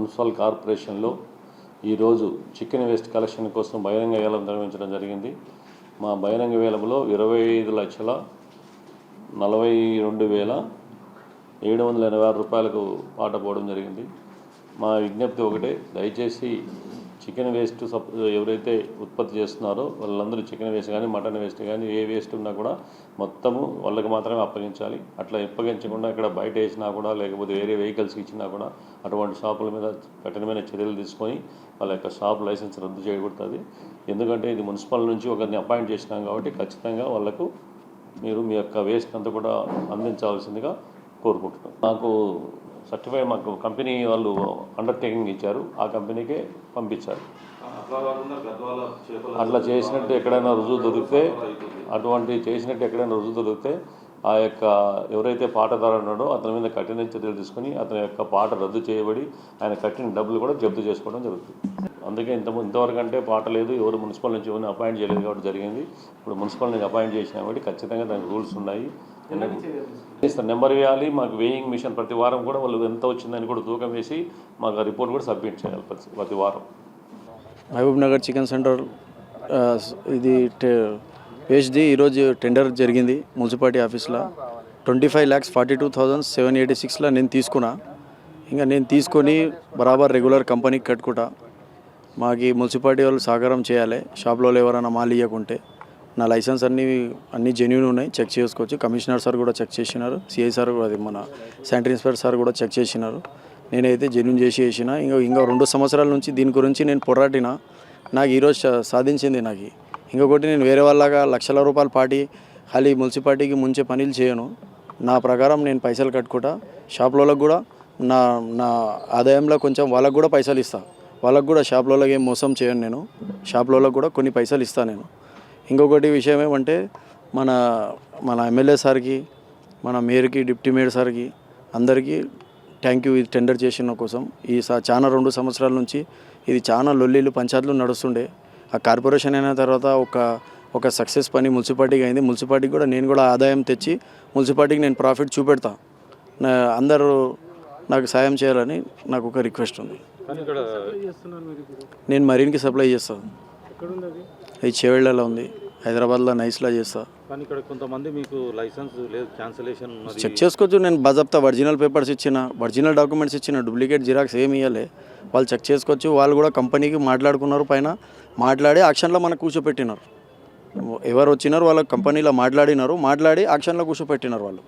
Municipal కార్పొరేషన్లో ఈరోజు chicken waste collection కోసం బహిరంగ వేలం నిర్వహించడం జరిగింది. మా బహిరంగ వేలంలో 25,42,786 రూపాయలకు పాట పోవడం జరిగింది. మా విజ్ఞప్తి ఒకటే, దయచేసి చికెన్ వేస్ట్ ఎవరైతే ఉత్పత్తి చేస్తున్నారో వాళ్ళందరూ చికెన్ వేస్ట్ కానీ మటన్ వేస్ట్ కానీ ఏ వేస్ట్ ఉన్నా కూడా మొత్తము వాళ్ళకి మాత్రమే అప్పగించాలి. అట్లా అప్పగించకుండా ఇక్కడ బయట వేసినా కూడా లేకపోతే వేరే వెహికల్స్కి ఇచ్చినా కూడా అటువంటి షాపుల మీద కఠినమైన చర్యలు తీసుకొని వాళ్ళ యొక్క షాప్ లైసెన్స్ రద్దు చేయకూడదు. ఎందుకంటే ఇది మున్సిపల్ నుంచి ఒకరిని అపాయింట్ చేసినాం కాబట్టి ఖచ్చితంగా వాళ్ళకు మీరు మీ యొక్క వేస్ట్ అంతా కూడా అందించాల్సిందిగా కోరుకుంటున్నాం. మాకు సర్టిఫైడ్ మాకు కంపెనీ వాళ్ళు అండర్టేకింగ్ ఇచ్చారు, ఆ కంపెనీకే పంపించారు. అట్లా చేసినట్టు ఎక్కడైనా రుజువు దొరికితే ఆ యొక్క ఎవరైతే పాటదారు ఉన్నాడో అతని మీద కఠిన చర్యలు తీసుకుని అతని యొక్క పాట రద్దు చేయబడి ఆయన కట్టిన డబ్బులు కూడా జప్తు చేసుకోవడం జరుగుతుంది. అందుకే ఇంతవరకు అంటే పాట లేదు, ఎవరు మున్సిపల్ నుంచి ఎవరిని అపాయింట్ చేయలేదు కాబట్టి జరిగింది. ఇప్పుడు మున్సిపల్ నుంచి అపాయింట్ చేసినా కాబట్టి ఖచ్చితంగా దానికి రూల్స్ ఉన్నాయి. నెంబర్ వేయాలి, మాకు వేయింగ్ మిషన్ ప్రతి వారం కూడా వాళ్ళు ఎంత వచ్చిందని కూడా తూకం వేసి మాకు ఆ రిపోర్ట్ కూడా సబ్మిట్ చేయాలి ప్రతి వారం. మహబూబ్ నగర్ చికెన్ సెంటర్ ఇది పేజ్ది ఈరోజు టెండర్ జరిగింది మున్సిపాలిటీ ఆఫీస్లో. 25,42,786 నేను తీసుకున్నా. ఇంకా నేను తీసుకొని బరాబర్ రెగ్యులర్ కంపెనీకి కట్టుకుంటా. మాకు మున్సిపాలిటీ వాళ్ళు సహకారం చేయాలి. షాప్లో ఎవరైనా మాల్ ఇవ్వకుంటే నా లైసెన్స్ అన్నీ జెన్యూన్ ఉన్నాయి, చెక్ చేసుకోవచ్చు. కమిషనర్ సార్ కూడా చెక్ చేసినారు, సిఐ సార్ కూడా, అది మన శానిటరీ ఇన్స్పెక్టర్ సార్ కూడా చెక్ చేసినారు. నేనైతే జెన్యూన్ చేసిన. ఇంకా 2 సంవత్సరాల నుంచి దీని గురించి నేను పోరాడిన. నాకు ఈరోజు సాధించింది. నాకు ఇంకొకటి, నేను వేరే వాళ్ళగా లక్షల రూపాయలు పాటి ఖాళీ మున్సిపాలిటీకి ముంచే పనులు చేయను. నా ప్రకారం నేను పైసలు కట్టుకుంటా. షాప్లోకి కూడా నా ఆదాయంలో కొంచెం వాళ్ళకు కూడా పైసలు ఇస్తాను. వాళ్ళకు కూడా షాప్లోకి ఏం మోసం చేయను. నేను షాప్లోకి కూడా కొన్ని పైసలు ఇస్తాను నేను. ఇంకొకటి విషయం ఏమంటే, మన ఎమ్మెల్యే సార్కి, మన మేయర్కి, డిప్యూటీ మేయర్ సార్కి అందరికీ థ్యాంక్ యూ. ఇది టెండర్ చేసిన కోసం చాలా 2 సంవత్సరాల నుంచి ఇది చాలా లొల్లీలు పంచాయతీలు నడుస్తుండే. ఆ కార్పొరేషన్ అయిన తర్వాత ఒక సక్సెస్ పని మున్సిపాలిటీకి అయింది. మున్సిపాలిటీకి కూడా నేను కూడా ఆదాయం తెచ్చి మున్సిపాలిటీకి నేను ప్రాఫిట్ చూపెడతా. అందరూ నాకు సాయం చేయాలని నాకు ఒక రిక్వెస్ట్ ఉంది. నేను మరీన్కి సప్లై చేస్తాను. ఇది చేవెళ్ళలో ఉంది, హైదరాబాద్లో నైస్లా చేస్తా. కానీ ఇక్కడ కొంతమంది మీకు లైసెన్స్ లేదు, క్యాన్సిలేషన్ చెక్ చేసుకోవచ్చు. నేను బాజాప్తా ఒరిజినల్ పేపర్స్ ఇచ్చిన, ఒరిజినల్ డాక్యుమెంట్స్ ఇచ్చిన, డూప్లికేట్ జిరాక్స్ ఏమి ఇవ్వలే. వాళ్ళు చెక్ చేసుకోవచ్చు. వాళ్ళు కూడా కంపెనీకి మాట్లాడుకున్నారు, పైన మాట్లాడి యాక్షన్లో మనకు కూర్చోపెట్టినారు. ఎవరు వచ్చినారు వాళ్ళ కంపెనీలో మాట్లాడి యాక్షన్లో కూర్చోపెట్టినారు వాళ్ళు.